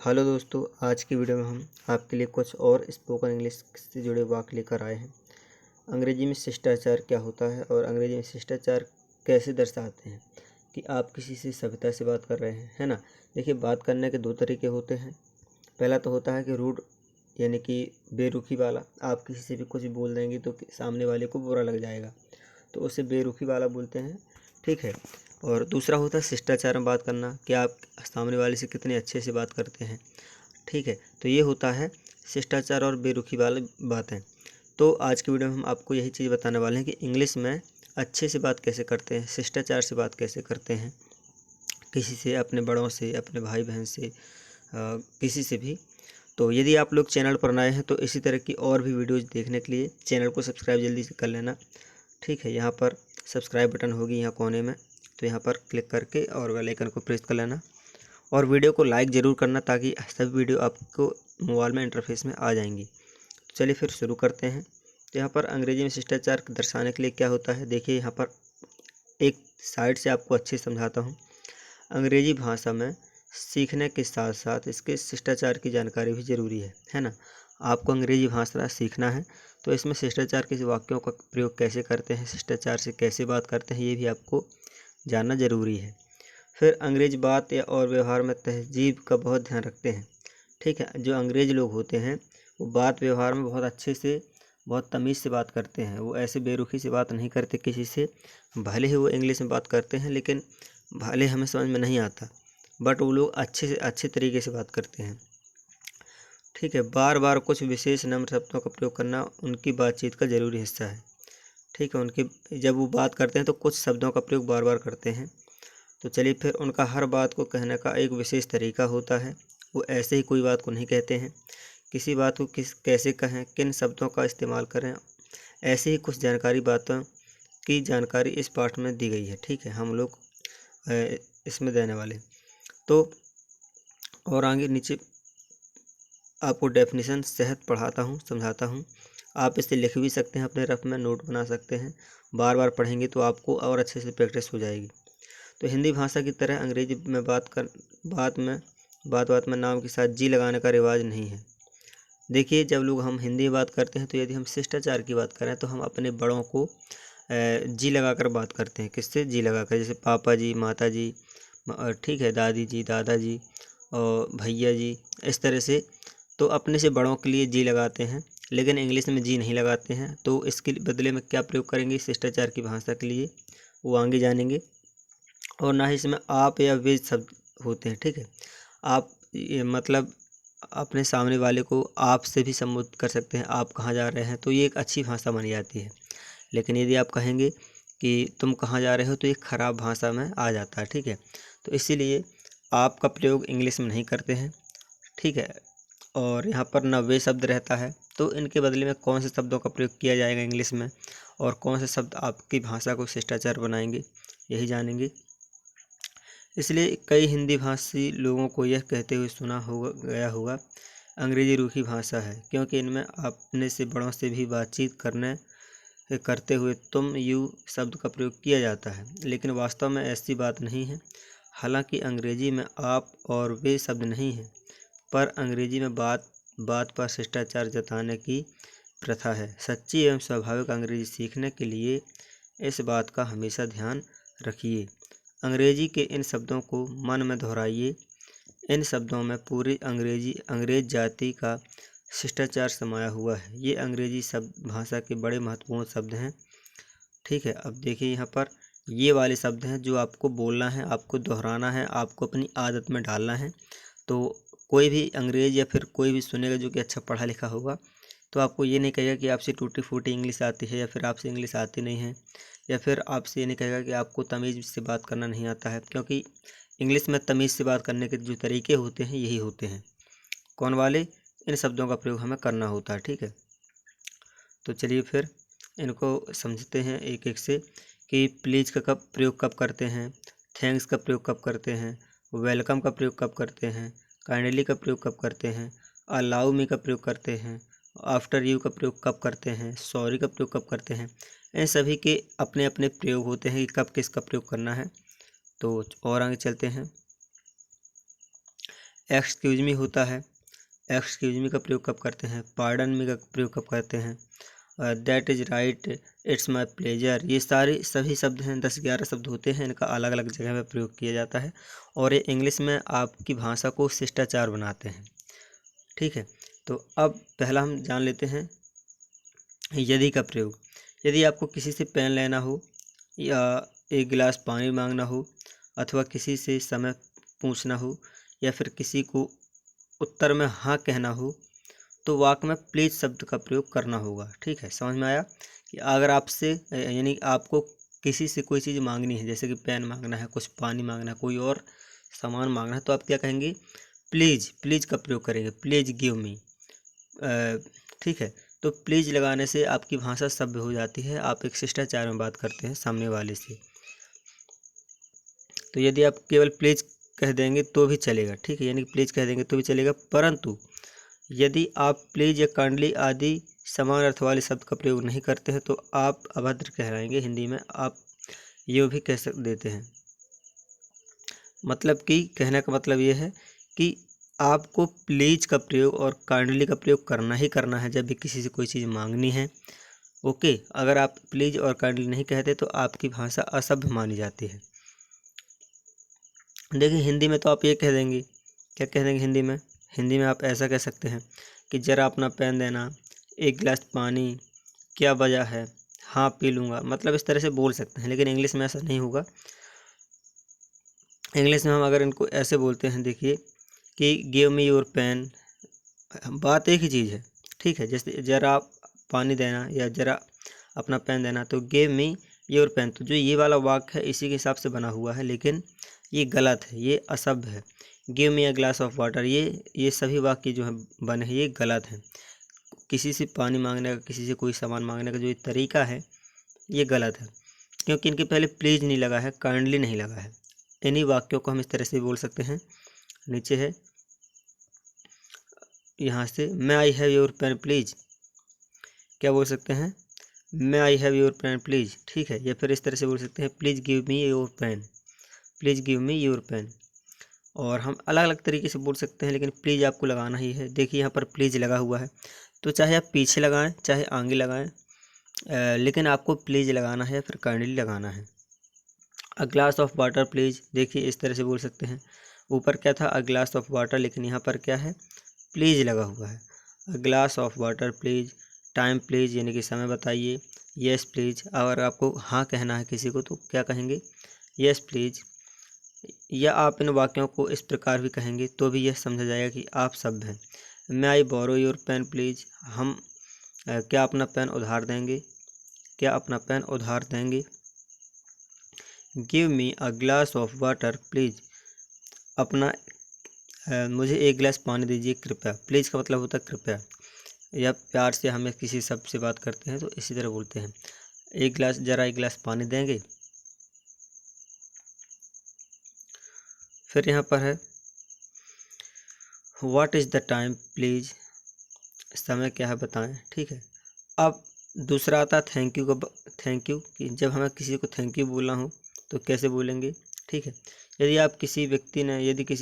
Hello दोस्तों, आज की वीडियो में हम आपके लिए कुछ और स्पोकन इंग्लिश से जुड़े वाक्य लेकर आए हैं। अंग्रेजी में शिष्टाचार क्या होता है और अंग्रेजी में शिष्टाचार कैसे दर्शाते हैं कि आप किसी से सभ्यता से बात कर रहे हैं, है ना। देखिए, बात करने के दो तरीके होते हैं। पहला तो होता है कि रूड, यानी कि बेरुखी वाला। आप किसी से भी कुछ बोल देंगे तो सामने वाले को बुरा लग जाएगा, तो उसे बेरुखी वाला बोलते हैं, ठीक है। और दूसरा होता है शिष्टाचार में बात करना, कि आप सामने वाले से कितने अच्छे से बात करते हैं, ठीक है। तो ये होता है शिष्टाचार और बेरुखी वाली बातें। तो आज की वीडियो में हम आपको यही चीज़ बताने वाले हैं कि इंग्लिश में अच्छे से बात कैसे करते हैं, शिष्टाचार से बात कैसे करते हैं, किसी से, अपने बड़ों से, अपने भाई बहन से, किसी से भी। तो यदि आप लोग चैनल पर नए हैं तो इसी तरह की और भी वीडियोज़ देखने के लिए चैनल को सब्सक्राइब जल्दी से कर लेना, ठीक है। यहाँ पर सब्सक्राइब बटन होगी यहाँ कोने में, तो यहाँ पर क्लिक करके और बेल आइकन को प्रेस कर लेना और वीडियो को लाइक ज़रूर करना, ताकि सभी वीडियो आपको मोबाइल में इंटरफेस में आ जाएंगी। तो चलिए फिर शुरू करते हैं। तो यहाँ पर अंग्रेजी में शिष्टाचार दर्शाने के लिए क्या होता है, देखिए यहाँ पर एक साइड से आपको अच्छे से समझाता हूँ। अंग्रेजी भाषा में सीखने के साथ साथ इसके शिष्टाचार की जानकारी भी ज़रूरी है ना। आपको अंग्रेजी भाषा सीखना है तो इसमें शिष्टाचार के वाक्यों का प्रयोग कैसे करते हैं, शिष्टाचार से कैसे बात करते हैं, ये भी आपको जानना ज़रूरी है। फिर अंग्रेज बात या और व्यवहार में तहजीब का बहुत ध्यान रखते हैं, ठीक है। जो अंग्रेज लोग होते हैं वो बात व्यवहार में बहुत अच्छे से, बहुत तमीज़ से बात करते हैं। वो ऐसे बेरुखी से बात नहीं करते किसी से। भले ही वो इंग्लिश में बात करते हैं, लेकिन भले हमें समझ में नहीं आता, बट वो लोग अच्छे से अच्छे तरीके से बात करते हैं, ठीक है। बार बार कुछ विशेष नम्र शब्दों का प्रयोग करना उनकी बातचीत का ज़रूरी हिस्सा है, ठीक है। उनकी जब वो बात करते हैं तो कुछ शब्दों का प्रयोग बार बार करते हैं। तो चलिए फिर, उनका हर बात को कहने का एक विशेष तरीका होता है। वो ऐसे ही कोई बात को नहीं कहते हैं। किसी बात को कैसे कहें, किन शब्दों का इस्तेमाल करें, ऐसी ही कुछ जानकारी, बातों की जानकारी इस पाठ में दी गई है, ठीक है। हम लोग इसमें देने वाले। तो और आगे नीचे आपको डेफिनेशन सहित पढ़ाता हूँ, समझाता हूँ। आप इसे लिख भी सकते हैं, अपने रफ में नोट बना सकते हैं। बार बार पढ़ेंगे तो आपको और अच्छे से प्रैक्टिस हो जाएगी। तो हिंदी भाषा की तरह अंग्रेजी में बात में नाम के साथ जी लगाने का रिवाज नहीं है। देखिए, जब लोग हम हिंदी में बात करते हैं तो यदि हम शिष्टाचार की बात करें तो हम अपने बड़ों को जी लगाकर बात करते हैं। किससे? जी लगाकर, जैसे पापा जी, माता जी, ठीक है, दादी जी, दादा जी और भैया जी, इस तरह से। तो अपने से बड़ों के लिए जी लगाते हैं, लेकिन इंग्लिश में जी नहीं लगाते हैं। तो इसके बदले में क्या प्रयोग करेंगे शिष्टाचार की भाषा के लिए, वो आगे जानेंगे। और ना ही इसमें आप या वे शब्द होते हैं, ठीक है। आप ये मतलब अपने सामने वाले को आप से भी संबोधित कर सकते हैं, आप कहाँ जा रहे हैं, तो ये एक अच्छी भाषा मानी जाती है। लेकिन यदि आप कहेंगे कि तुम कहाँ जा रहे हो, तो ये खराब भाषा में आ जाता है, ठीक है। तो इसीलिए आपका प्रयोग इंग्लिश में नहीं करते हैं, ठीक है। और यहाँ पर न वे शब्द रहता है, तो इनके बदले में कौन से शब्दों का प्रयोग किया जाएगा इंग्लिश में, और कौन से शब्द आपकी भाषा को शिष्टाचार बनाएंगे, यही जानेंगे। इसलिए कई हिंदी भाषी लोगों को यह कहते हुए सुना गया होगा, अंग्रेजी रूखी भाषा है, क्योंकि इनमें अपने से बड़ों से भी बातचीत करते हुए तुम यू शब्द का प्रयोग किया जाता है। लेकिन वास्तव में ऐसी बात नहीं है। हालांकि अंग्रेजी में आप और वे शब्द नहीं हैं, पर अंग्रेजी में बात बात पर शिष्टाचार जताने की प्रथा है। सच्ची एवं स्वाभाविक अंग्रेजी सीखने के लिए इस बात का हमेशा ध्यान रखिए। अंग्रेजी के इन शब्दों को मन में दोहराइए। इन शब्दों में पूरी अंग्रेज जाति का शिष्टाचार समाया हुआ है। ये अंग्रेजी शब्द भाषा के बड़े महत्वपूर्ण शब्द हैं, ठीक है। अब देखिए, यहाँ पर ये वाले शब्द हैं जो आपको बोलना है, आपको दोहराना है, आपको अपनी आदत में डालना है। तो कोई भी अंग्रेज या फिर कोई भी सुनेगा जो कि अच्छा पढ़ा लिखा होगा, तो आपको ये नहीं कहेगा कि आपसे टूटी फूटी इंग्लिश आती है, या फिर आपसे इंग्लिश आती नहीं है, या फिर आपसे ये नहीं कहेगा कि आपको तमीज़ से बात करना नहीं आता है। क्योंकि इंग्लिश में तमीज़ से बात करने के जो तरीके होते हैं यही होते हैं। कौन वाले? इन शब्दों का प्रयोग हमें करना होता है, ठीक है। तो चलिए फिर इनको समझते हैं एक एक से, कि प्लीज़ का कब प्रयोग कब करते हैं, थैंक्स का प्रयोग कब करते हैं, वेलकम का प्रयोग कब करते हैं, काइंडली का प्रयोग कब करते हैं, अलाउ मी का प्रयोग करते हैं, आफ्टर यू का प्रयोग कब करते हैं, सॉरी का प्रयोग कब करते हैं। इन सभी के अपने अपने प्रयोग होते हैं कि कब किसका प्रयोग करना है। तो और आगे चलते हैं। एक्सक्यूज मी होता है, एक्सक्यूज मी का प्रयोग कब करते हैं, पार्डन मी का प्रयोग कब करते हैं, that is right, it's my pleasure, ये सारे सभी शब्द हैं, 10-11 शब्द होते हैं, इनका अलग अलग जगह में प्रयोग किया जाता है और ये इंग्लिश में आपकी भाषा को शिष्टाचार बनाते हैं। ठीक है, तो अब पहला हम जान लेते हैं यदि का प्रयोग। यदि आपको किसी से पेन लेना हो या एक गिलास पानी मांगना हो अथवा किसी से समय पूछना हो या फिर किसी को उत्तर में हाँ कहना हो तो वाक्य में प्लीज शब्द का प्रयोग करना होगा। ठीक है, समझ में आया कि अगर आपसे यानी आपको किसी से कोई चीज़ मांगनी है, जैसे कि पेन मांगना है, कुछ पानी मांगना है, कोई और सामान मांगना है, तो आप क्या कहेंगे, प्लीज, प्लीज का प्रयोग करेंगे, प्लीज गिव मी। ठीक है, तो प्लीज लगाने से आपकी भाषा सभ्य हो जाती है, आप एक शिष्टाचार में बात करते हैं सामने वाले से। तो यदि आप केवल प्लीज कह देंगे तो भी चलेगा। ठीक है, यानी कि प्लीज कह देंगे तो भी चलेगा, परंतु यदि आप प्लीज या काइंडली आदि समान अर्थ वाले शब्द का प्रयोग नहीं करते हैं तो आप अभद्र कहलाएंगे। हिंदी में आप ये भी कह देते हैं। मतलब कि कहने का मतलब ये है कि आपको प्लीज का प्रयोग और काइंडली का प्रयोग करना ही करना है जब भी किसी से कोई चीज़ मांगनी है। ओके, अगर आप प्लीज और काइंडली नहीं कहते तो आपकी भाषा असभ्य मानी जाती है। देखिए हिंदी में तो आप ये कह देंगे, क्या कह देंगे हिंदी में, हिंदी में आप ऐसा कह सकते हैं कि ज़रा अपना पेन देना, एक गिलास पानी, क्या वजह है, हाँ पी लूँगा, मतलब इस तरह से बोल सकते हैं। लेकिन इंग्लिश में ऐसा नहीं होगा। इंग्लिश में हम अगर इनको ऐसे बोलते हैं, देखिए कि गिव मी योर पेन, बात एक ही चीज़ है। ठीक है, जैसे ज़रा पानी देना या ज़रा अपना पेन देना, तो गिव मी योर पेन, तो जो ये वाला वाक्य है इसी के हिसाब से बना हुआ है, लेकिन ये गलत है, ये असभ्य है। Give me a glass of water, ये सभी वाक्य जो हैं बने हैं ये गलत हैं। किसी से पानी मांगने का, किसी से कोई सामान मांगने का जो ये तरीका है ये गलत है, क्योंकि इनके पहले प्लीज नहीं लगा है, काइंडली नहीं लगा है। इन्हीं वाक्यों को हम इस तरह से बोल सकते हैं। नीचे है यहाँ से, may I have your pen please, क्या बोल सकते हैं, may I have your pen please. ठीक है, या फिर इस तरह से बोल सकते हैं, please give me your pen, please give me your pen. और हम अलग अलग तरीके से बोल सकते हैं, लेकिन प्लीज आपको लगाना ही है। देखिए यहाँ पर प्लीज लगा हुआ है, तो चाहे आप पीछे लगाएं चाहे आगे लगाएं, लेकिन आपको प्लीज लगाना है या फिर काइंडली लगाना है। A glass of water please, देखिए इस तरह से बोल सकते हैं। ऊपर क्या था, अ ग्लास ऑफ वाटर, लेकिन यहाँ पर क्या है, प्लीज लगा हुआ है। A glass of water please, time please, यानी कि समय बताइए। येस प्लीज, अगर आपको हाँ कहना है किसी को तो क्या कहेंगे, येस प्लीज। या आप इन वाक्यों को इस प्रकार भी कहेंगे तो भी यह समझा जाएगा कि आप सभ्य हैं। May I borrow your pen please, हम क्या अपना पेन उधार देंगे, क्या अपना पेन उधार देंगे। Give me a glass of water please, अपना मुझे एक गिलास पानी दीजिए कृपया। प्लीज़ का मतलब होता है कृपया, या प्यार से हमें किसी शब्द से बात करते हैं तो इसी तरह बोलते हैं, एक गिलास, ज़रा एक गिलास पानी देंगे। फिर यहाँ पर है what is the time please, समय क्या है बताएं। ठीक है, अब दूसरा आता है थैंक यू का। थैंक यू, कि जब हमें किसी को थैंक यू बोलना हो तो कैसे बोलेंगे। ठीक है, यदि किसी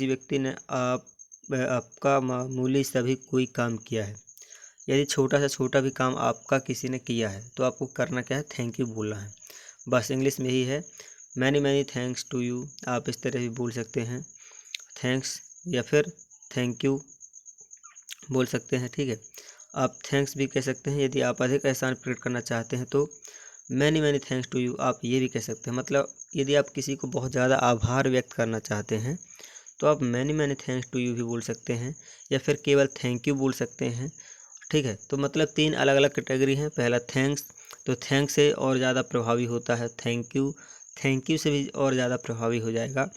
व्यक्ति ने आपका मामूली सभी कोई काम किया है, यदि छोटा से छोटा भी काम आपका किसी ने किया है तो आपको करना क्या है, थैंक यू बोलना है। बस इंग्लिश में ही है, many many thanks to you, आप इस तरह भी बोल सकते हैं, थैंक्स या फिर थैंक यू बोल सकते हैं। ठीक है, आप थैंक्स भी कह सकते हैं। यदि आप अधिक एहसान प्रकट करना चाहते हैं तो many many thanks to you आप ये भी कह सकते हैं। मतलब यदि आप किसी को बहुत ज़्यादा आभार व्यक्त करना चाहते हैं तो आप many many thanks to you भी बोल सकते हैं या फिर केवल थैंक यू बोल सकते हैं। ठीक है, तो मतलब 3 अलग अलग कैटेगरी हैं। पहला थैंक्स, तो थैंक्स से और ज़्यादा प्रभावी होता है थैंक यू, थैंक यू से भी और ज़्यादा प्रभावी हो जाएगा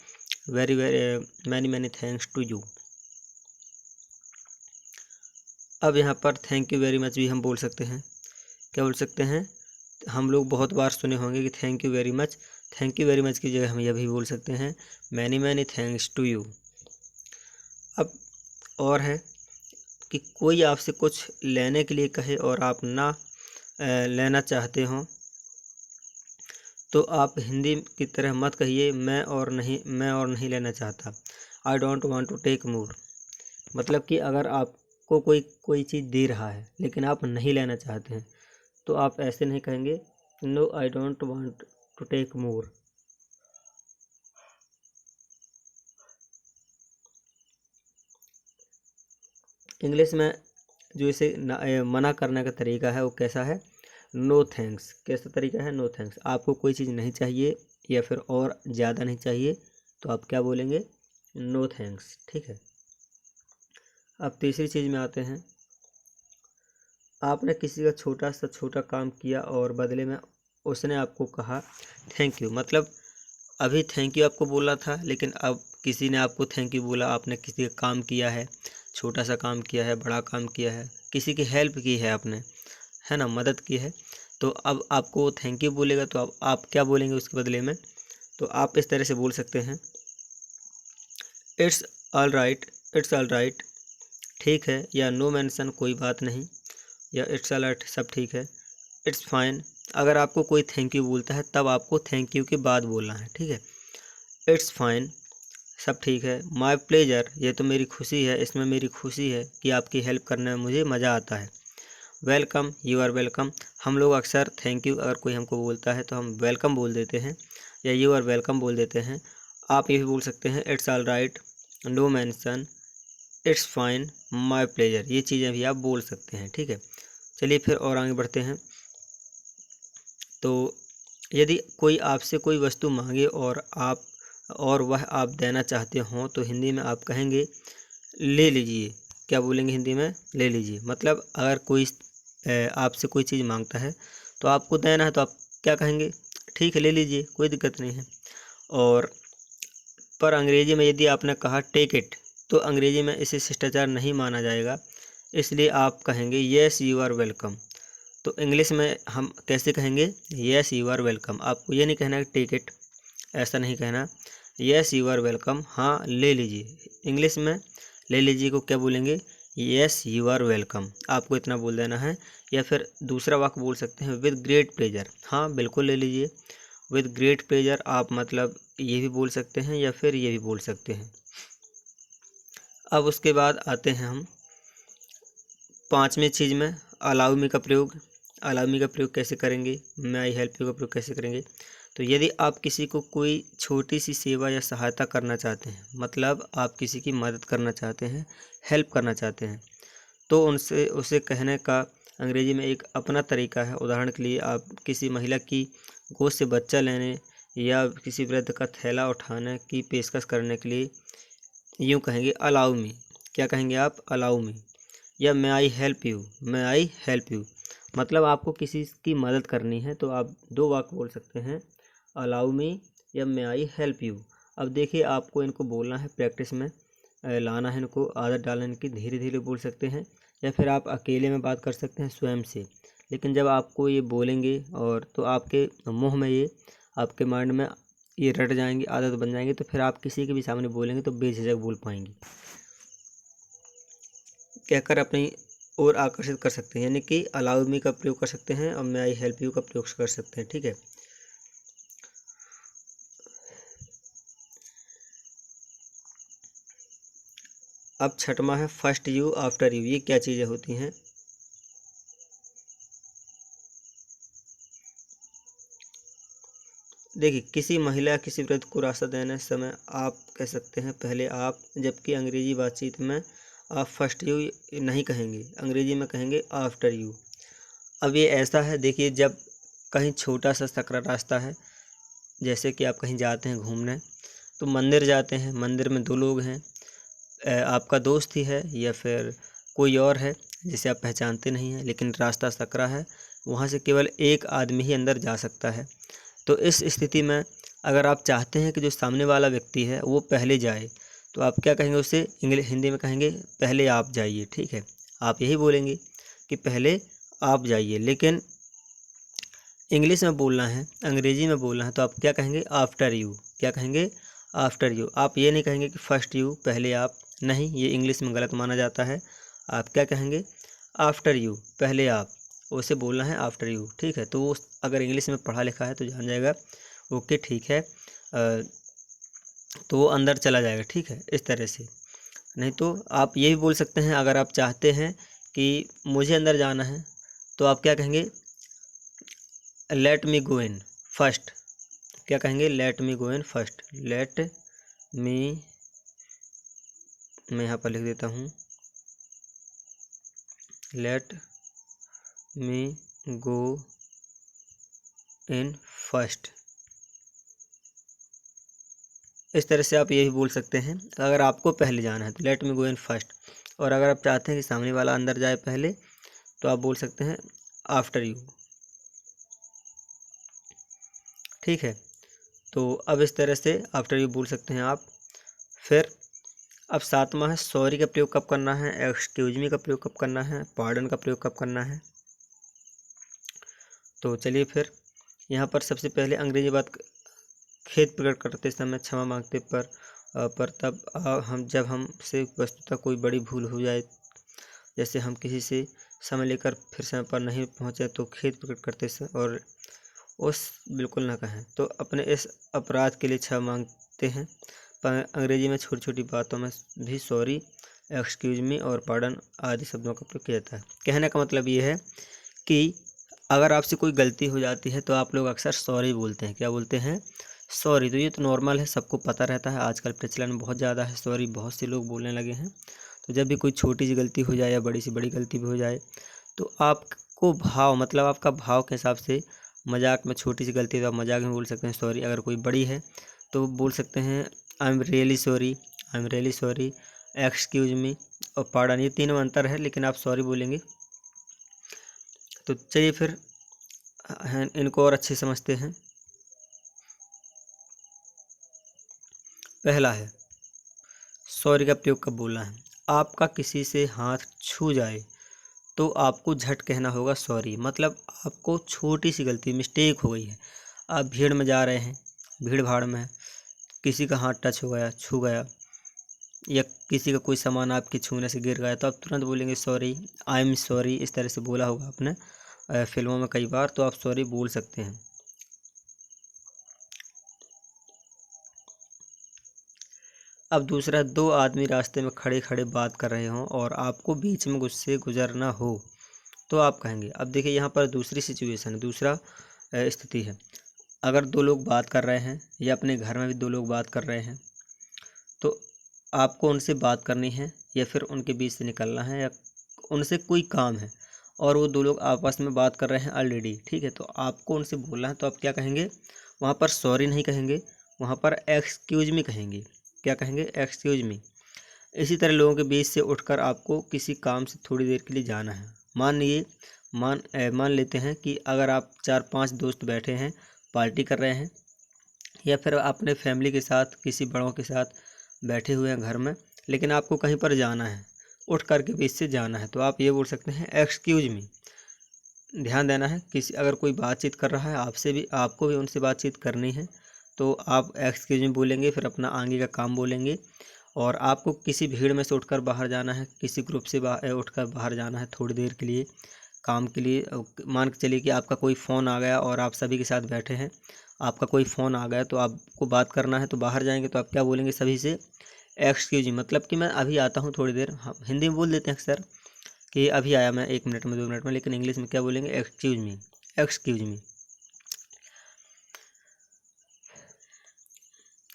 very very many many thanks to you. अब यहाँ पर थैंक यू वेरी मच भी हम बोल सकते हैं। क्या बोल सकते हैं, हम लोग बहुत बार सुने होंगे कि thank you very much, thank you very much की जगह हम यह भी बोल सकते हैं many many thanks to you. अब और है कि कोई आपसे कुछ लेने के लिए कहे और आप ना लेना चाहते हो तो आप हिंदी की तरह मत कहिए मैं और नहीं लेना चाहता, I don't want to take more. मतलब कि अगर आपको कोई चीज़ दे रहा है लेकिन आप नहीं लेना चाहते हैं तो आप ऐसे नहीं कहेंगे no I don't want to take more. English में जो इसे मना करने का तरीका है वो कैसा है, नो थैंक्स। कैसा तरीका है, नो थैंक्स। आपको कोई चीज़ नहीं चाहिए या फिर और ज़्यादा नहीं चाहिए तो आप क्या बोलेंगे, नो थैंक्स। ठीक है। अब तीसरी चीज़ में आते हैं, आपने किसी का छोटा सा छोटा काम किया और बदले में उसने आपको कहा थैंक यू। मतलब अभी थैंक यू आपको बोला था लेकिन अब किसी ने आपको थैंक यू बोला, आपने किसी का काम किया है, छोटा सा काम किया है, बड़ा काम किया है, किसी की हेल्प की है आपने, है ना, मदद की है, तो अब आपको थैंक यू बोलेगा तो अब आप क्या बोलेंगे उसके बदले में। तो आप इस तरह से बोल सकते हैं, it's all right, it's all right, ठीक है, या नो मेंशन, कोई बात नहीं, या इट्स ऑल राइट, सब ठीक है, इट्स फाइन। अगर आपको कोई थैंक यू बोलता है तब आपको थैंक यू के बाद बोलना है। ठीक है। इट्स फाइन, सब ठीक है। माई प्लेजर, ये तो मेरी खुशी है, इसमें मेरी खुशी है कि आपकी हेल्प करने में मुझे मज़ा आता है। Welcome, you are welcome. हम लोग अक्सर थैंक यू अगर कोई हमको बोलता है तो हम वेलकम बोल देते हैं या यू आर वेलकम बोल देते हैं। आप ये भी बोल सकते हैं, it's all right, no mention, it's fine, my pleasure. ये चीज़ें भी आप बोल सकते हैं। ठीक है। चलिए फिर और आगे बढ़ते हैं। तो यदि कोई आपसे कोई वस्तु मांगे और वह आप देना चाहते हों तो हिंदी में आप कहेंगे ले लीजिए। क्या बोलेंगे हिंदी में, ले लीजिए। मतलब अगर कोई आपसे कोई चीज़ मांगता है तो आपको देना है तो आप क्या कहेंगे, ठीक है ले लीजिए, कोई दिक्कत नहीं है। और पर अंग्रेजी में यदि आपने कहा टेक इट तो अंग्रेजी में इसे शिष्टाचार नहीं माना जाएगा, इसलिए आप कहेंगे येस यू आर वेलकम। तो इंग्लिश में हम कैसे कहेंगे, येस यू आर वेलकम। आपको ये नहीं कहना कि टेक इट, ऐसा नहीं कहना, येस यू आर वेलकम, हाँ ले लीजिए। इंग्लिश में ले लीजिए को क्या बोलेंगे, येस यू आर वेलकम। आपको इतना बोल देना है। या फिर दूसरा वाक्य बोल सकते हैं विद ग्रेट प्लेजर, हाँ बिल्कुल ले लीजिए। विद ग्रेट प्लेजर आप मतलब ये भी बोल सकते हैं या फिर ये भी बोल सकते हैं। अब उसके बाद आते हैं हम पांचवें चीज़ में, अलाउ मी का प्रयोग। अलाउ मी का प्रयोग कैसे करेंगे, मैं आई हेल्प यू का प्रयोग कैसे करेंगे। तो यदि आप किसी को कोई छोटी सी सेवा या सहायता करना चाहते हैं, मतलब आप किसी की मदद करना चाहते हैं, हेल्प करना चाहते हैं, तो उसे कहने का अंग्रेजी में एक अपना तरीका है। उदाहरण के लिए आप किसी महिला की गोद से बच्चा लेने या किसी वृद्ध का थैला उठाने की पेशकश करने के लिए यूँ कहेंगे अलाउ मी। क्या कहेंगे आप, अलाउ मी। या may I help you, may I help you. मतलब आपको किसी की मदद करनी है तो आप दो वाक्य बोल सकते हैं, अलाउ मी या मे आई हेल्प यू। अब देखिए आपको इनको बोलना है, प्रैक्टिस में लाना है, इनको आदत डालना है इनकी, धीरे धीरे बोल सकते हैं या फिर आप अकेले में बात कर सकते हैं स्वयं से। लेकिन जब आपको ये बोलेंगे और तो आपके मुँह में ये, आपके माइंड में ये रट जाएंगे, आदत बन जाएंगे, तो फिर आप किसी के भी सामने बोलेंगे तो बेझिझक बोल पाएंगे, कहकर अपनी और आकर्षित कर सकते हैं। यानी कि अलाउ मी का प्रयोग कर सकते हैं और मे आई हेल्प यू का प्रयोग कर सकते हैं। ठीक है। अब छठवां है फर्स्ट यू आफ्टर यू। ये क्या चीज़ें होती हैं, देखिए किसी महिला या किसी वृद्ध को रास्ता देने समय आप कह सकते हैं पहले आप, जबकि अंग्रेजी बातचीत में आप फर्स्ट यू नहीं कहेंगे, अंग्रेजी में कहेंगे आफ्टर यू। अब ये ऐसा है, देखिए जब कहीं छोटा सा सकरा रास्ता है, जैसे कि आप कहीं जाते हैं घूमने, तो मंदिर जाते हैं, मंदिर में दो लोग हैं, आपका दोस्त ही है या फिर कोई और है जिसे आप पहचानते नहीं हैं, लेकिन रास्ता सकरा है, वहाँ से केवल एक आदमी ही अंदर जा सकता है। तो इस स्थिति में अगर आप चाहते हैं कि जो सामने वाला व्यक्ति है वो पहले जाए तो आप क्या कहेंगे, उससे हिंदी में कहेंगे पहले आप जाइए। ठीक है। आप यही बोलेंगे कि पहले आप जाइए, लेकिन इंग्लिश में बोलना है, अंग्रेजी में बोलना है तो आप क्या कहेंगे, आफ्टर यू। क्या कहेंगे, आफ्टर यू। आप ये नहीं कहेंगे कि फर्स्ट यू, पहले आप, नहीं, ये इंग्लिश में गलत माना जाता है। आप क्या कहेंगे, आफ्टर यू, पहले आप, उसे बोलना है आफ्टर यू। ठीक है। तो वो अगर इंग्लिश में पढ़ा लिखा है तो जान जाएगा, ओके ठीक है, तो वो अंदर चला जाएगा। ठीक है, इस तरह से। नहीं तो आप ये भी बोल सकते हैं, अगर आप चाहते हैं कि मुझे अंदर जाना है तो आप क्या कहेंगे, let me go in first. क्या कहेंगे, let me go in first. Let me, मैं यहाँ पर लिख देता हूँ, let me go in first. इस तरह से आप यही बोल सकते हैं। अगर आपको पहले जाना है तो let me go in first, और अगर आप चाहते हैं कि सामने वाला अंदर जाए पहले तो आप बोल सकते हैं आफ्टर यू। ठीक है, तो अब इस तरह से आफ्टर यू बोल सकते हैं आप। फिर अब सातवां है, सॉरी का प्रयोग कब करना है, एक्सक्यूज मी का प्रयोग कब करना है, पार्डन का प्रयोग कब करना है। तो चलिए फिर यहाँ पर सबसे पहले अंग्रेजी बात, खेद प्रकट करते समय, क्षमा मांगते पर तब हम जब हमसे वस्तुतः कोई बड़ी भूल हो जाए, जैसे हम किसी से समय लेकर फिर समय पर नहीं पहुँचे तो खेद प्रकट करते समय और उस बिल्कुल ना कहें, तो अपने इस अपराध के लिए क्षमा मांगते हैं। पर अंग्रेजी में छोटी छोटी बातों में भी सॉरी, एक्सक्यूज मी और पार्डन आदि शब्दों का प्रयोग किया जाता है। कहने का मतलब ये है कि अगर आपसे कोई गलती हो जाती है तो आप लोग अक्सर सॉरी बोलते हैं। क्या बोलते हैं, सॉरी। तो ये तो नॉर्मल है, सबको पता रहता है, आजकल प्रचलन बहुत ज़्यादा है, सॉरी बहुत से लोग बोलने लगे हैं। तो जब भी कोई छोटी सी गलती हो जाए या बड़ी सी बड़ी गलती भी हो जाए तो आपको भाव, मतलब आपका भाव के हिसाब से, मजाक में छोटी सी गलती तो आप मजाक में बोल सकते हैं सॉरी। अगर कोई बड़ी है तो बोल सकते हैं I am really sorry, I am really sorry, excuse me और पार्डन। ये तीनों अंतर है, लेकिन आप सॉरी बोलेंगे। तो चलिए फिर इनको और अच्छे समझते हैं। पहला है, सॉरी का प्रयोग कब बोलना है। आपका किसी से हाथ छू जाए तो आपको झट कहना होगा सॉरी। मतलब आपको छोटी सी गलती, मिस्टेक हो गई है, आप भीड़ में जा रहे हैं, भीड़ भाड़ में है, किसी का हाथ टच हो गया, छू गया, या किसी का कोई सामान आपके छूने से गिर गया तो आप तुरंत बोलेंगे सॉरी, आई एम सॉरी। इस तरह से बोला होगा आपने फिल्मों में कई बार, तो आप सॉरी बोल सकते हैं। अब दूसरा, दो आदमी रास्ते में खड़े खड़े बात कर रहे हों और आपको बीच में गुस्से गुजरना हो तो आप कहेंगे। अब देखिए यहाँ पर दूसरी सिचुएशन है, दूसरा स्थिति है। अगर दो लोग बात कर रहे हैं या अपने घर में भी दो लोग बात कर रहे हैं तो आपको उनसे बात करनी है या फिर उनके बीच से निकलना है, या उनसे कोई काम है और वो दो लोग आपस में बात कर रहे हैं ऑलरेडी, ठीक है, तो आपको उनसे बोलना है। तो आप क्या कहेंगे, वहाँ पर सॉरी नहीं कहेंगे, वहाँ पर एक्सक्यूज मी कहेंगे। क्या कहेंगे, एक्सक्यूज मी। इसी तरह लोगों के बीच से उठकर आपको किसी काम से थोड़ी देर के लिए जाना है। मान लेते हैं कि अगर आप 4-5 दोस्त बैठे हैं, पार्टी कर रहे हैं, या फिर अपने फैमिली के साथ, किसी बड़ों के साथ बैठे हुए हैं घर में, लेकिन आपको कहीं पर जाना है, उठ कर के बीच से जाना है, तो आप ये बोल सकते हैं एक्सक्यूज मी। ध्यान देना है, किसी अगर कोई बातचीत कर रहा है आपसे भी, आपको भी उनसे बातचीत करनी है तो आप एक्सक्यूज मी बोलेंगे, फिर अपना आगे का काम बोलेंगे। और आपको किसी भीड़ में से उठकर बाहर जाना है, किसी ग्रुप से उठकर बाहर जाना है थोड़ी देर के लिए, काम के लिए। मान के चलिए कि आपका कोई फ़ोन आ गया और आप सभी के साथ बैठे हैं, आपका कोई फ़ोन आ गया तो आपको बात करना है, तो बाहर जाएंगे तो आप क्या बोलेंगे सभी से, एक्सक्यूज मी। मतलब कि मैं अभी आता हूँ थोड़ी देर, हम हिंदी में बोल देते हैं अक्सर कि अभी आया मैं 1 मिनट में, 2 मिनट में, लेकिन इंग्लिश में क्या बोलेंगे, एक्सक्यूज मी, एक्सक्यूज मी।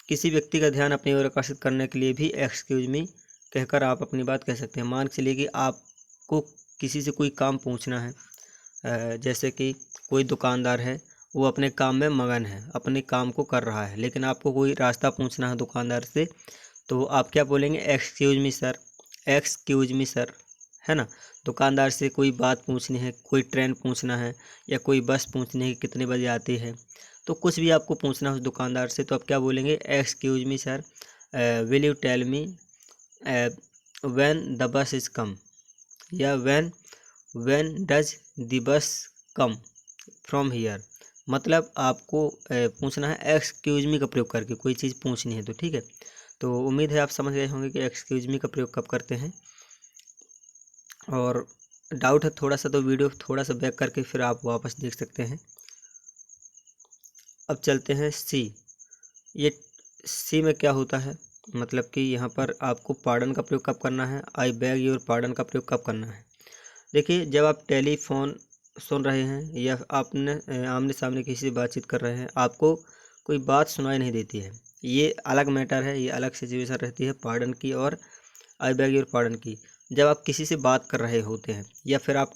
किसी व्यक्ति का ध्यान अपनी ओर आकर्षित करने के लिए भी एक्सक्यूज मी कहकर आप अपनी बात कह सकते हैं। मान के चलिए कि आपको किसी से कोई काम पूछना है, जैसे कि कोई दुकानदार है, वो अपने काम में मगन है, अपने काम को कर रहा है, लेकिन आपको कोई रास्ता पूछना है दुकानदार से, तो आप क्या बोलेंगे, excuse me sir, excuse me sir, है ना। दुकानदार से कोई बात पूछनी है, कोई ट्रेन पूछना है या कोई बस पूछनी है कि कितने बजे आती है, तो कुछ भी आपको पूछना है उस दुकानदार से, तो आप क्या बोलेंगे, excuse me sir, will you tell me when the bus is come, या when does the bus come from here. मतलब आपको पूछना है एक्सक्यूज मी का प्रयोग करके, कोई चीज़ पूछनी है तो, ठीक है। तो उम्मीद है आप समझ गए होंगे कि एक्सक्यूज मी का प्रयोग कब करते हैं। और डाउट है थोड़ा सा तो वीडियो थोड़ा सा बैक करके फिर आप वापस देख सकते हैं। अब चलते हैं सी। ये सी में क्या होता है, मतलब कि यहाँ पर आपको पार्डन का प्रयोग कब करना है, आई बैग योर पार्डन का प्रयोग कब करना है। देखिए, जब आप टेलीफोन सुन रहे हैं या आपने आमने सामने किसी से बातचीत कर रहे हैं, आपको कोई बात सुनाई नहीं देती है, ये अलग मैटर है, ये अलग सिचुएशन रहती है पार्डन की और आई बैग योर पार्डन की। जब आप किसी से बात कर रहे होते हैं या फिर आप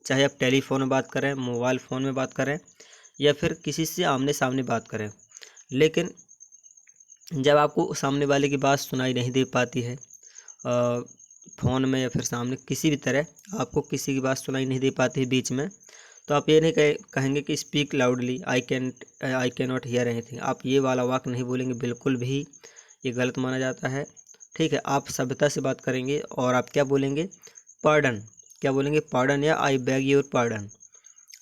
चाहे आप टेलीफोन में बात करें, मोबाइल फ़ोन में बात करें या फिर किसी से आमने सामने बात करें, लेकिन जब आपको सामने वाले की बात सुनाई नहीं दे पाती है, फ़ोन में या फिर सामने किसी भी तरह आपको किसी की बात सुनाई नहीं दे पाती है बीच में, तो आप ये नहीं कहेंगे कि speak loudly I can not hear anything. आप ये वाला वाक्य नहीं बोलेंगे, बिल्कुल भी ये गलत माना जाता है। ठीक है, आप सभ्यता से बात करेंगे और आप क्या बोलेंगे, पार्डन। क्या बोलेंगे, पार्डन या आई बैग योर पार्डन।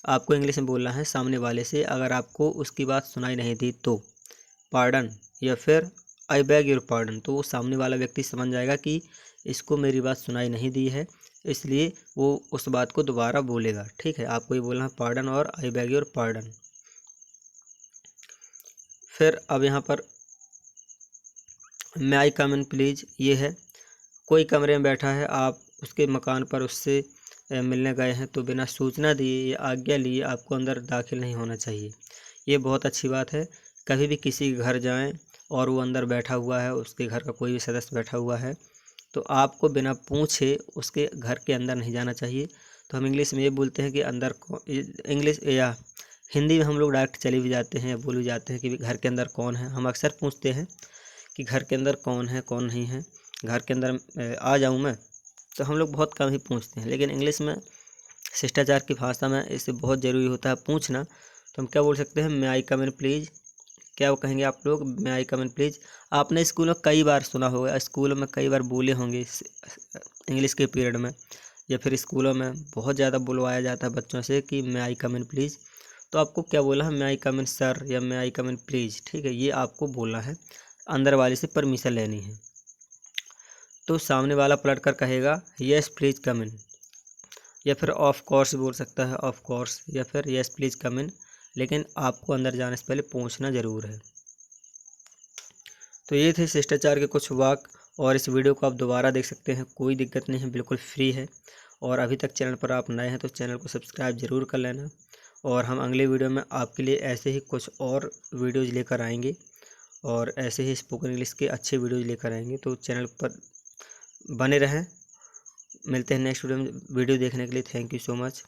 आपको इंग्लिश में बोलना है सामने वाले से, अगर आपको उसकी बात सुनाई नहीं दी तो पार्डन या फिर आई बैग योर पार्डन, तो वो सामने वाला व्यक्ति समझ जाएगा कि इसको मेरी बात सुनाई नहीं दी है, इसलिए वो उस बात को दोबारा बोलेगा। ठीक है, आपको ये बोलना है पार्डन और आई बैग योर पार्डन। फिर अब यहाँ पर मे आई कम इन प्लीज़, ये है कोई कमरे में बैठा है, आप उसके मकान पर उससे मिलने गए हैं तो बिना सूचना दिए या आज्ञा लिए आपको अंदर दाखिल नहीं होना चाहिए। ये बहुत अच्छी बात है। कभी भी किसी के घर जाएं और वो अंदर बैठा हुआ है, उसके घर का कोई भी सदस्य बैठा हुआ है, तो आपको बिना पूछे उसके घर के अंदर नहीं जाना चाहिए। तो हम इंग्लिश में ये बोलते हैं कि अंदर इंग्लिश या हिंदी में हम लोग डायरेक्ट चले भी जाते हैं, बोल भी जाते हैं कि घर के अंदर कौन है। हम अक्सर पूछते हैं कि घर के अंदर कौन है कौन नहीं है, घर के अंदर आ जाऊँ मैं, तो हम लोग बहुत कम ही पूछते हैं। लेकिन इंग्लिश में शिष्टाचार की भाषा में इसे बहुत ज़रूरी होता है पूछना। तो हम क्या बोल सकते हैं, may I come in please. क्या वो कहेंगे आप लोग, मे आई कम इन प्लीज़। आपने स्कूल में कई बार सुना होगा, स्कूलों में कई बार बोले होंगे इंग्लिश के पीरियड में, या फिर स्कूलों में बहुत ज़्यादा बुलवाया जाता है बच्चों से कि मे आई कम इन प्लीज़। तो आपको क्या बोला है, मे आई कम इन सर या may I come in please. ठीक है, ये आपको बोलना है, अंदर वाले से परमिशन लेनी है। तो सामने वाला पलट कर कहेगा यस प्लीज़ कम इन, या फिर ऑफ कोर्स बोल सकता है, ऑफ कोर्स, या फिर यस प्लीज़ कम इन। लेकिन आपको अंदर जाने से पहले पूछना ज़रूर है। तो ये थे शिष्टाचार के कुछ वाक्य, और इस वीडियो को आप दोबारा देख सकते हैं, कोई दिक्कत नहीं है, बिल्कुल फ्री है। और अभी तक चैनल पर आप नए हैं तो चैनल को सब्सक्राइब ज़रूर कर लेना। और हम अगले वीडियो में आपके लिए ऐसे ही कुछ और वीडियोज़ लेकर आएंगे, और ऐसे ही स्पोकन इंग्लिश के अच्छे वीडियोज़ लेकर आएंगे। तो चैनल पर बने रहें। मिलते हैं नेक्स्ट वीडियो में। वीडियो देखने के लिए थैंक यू सो मच।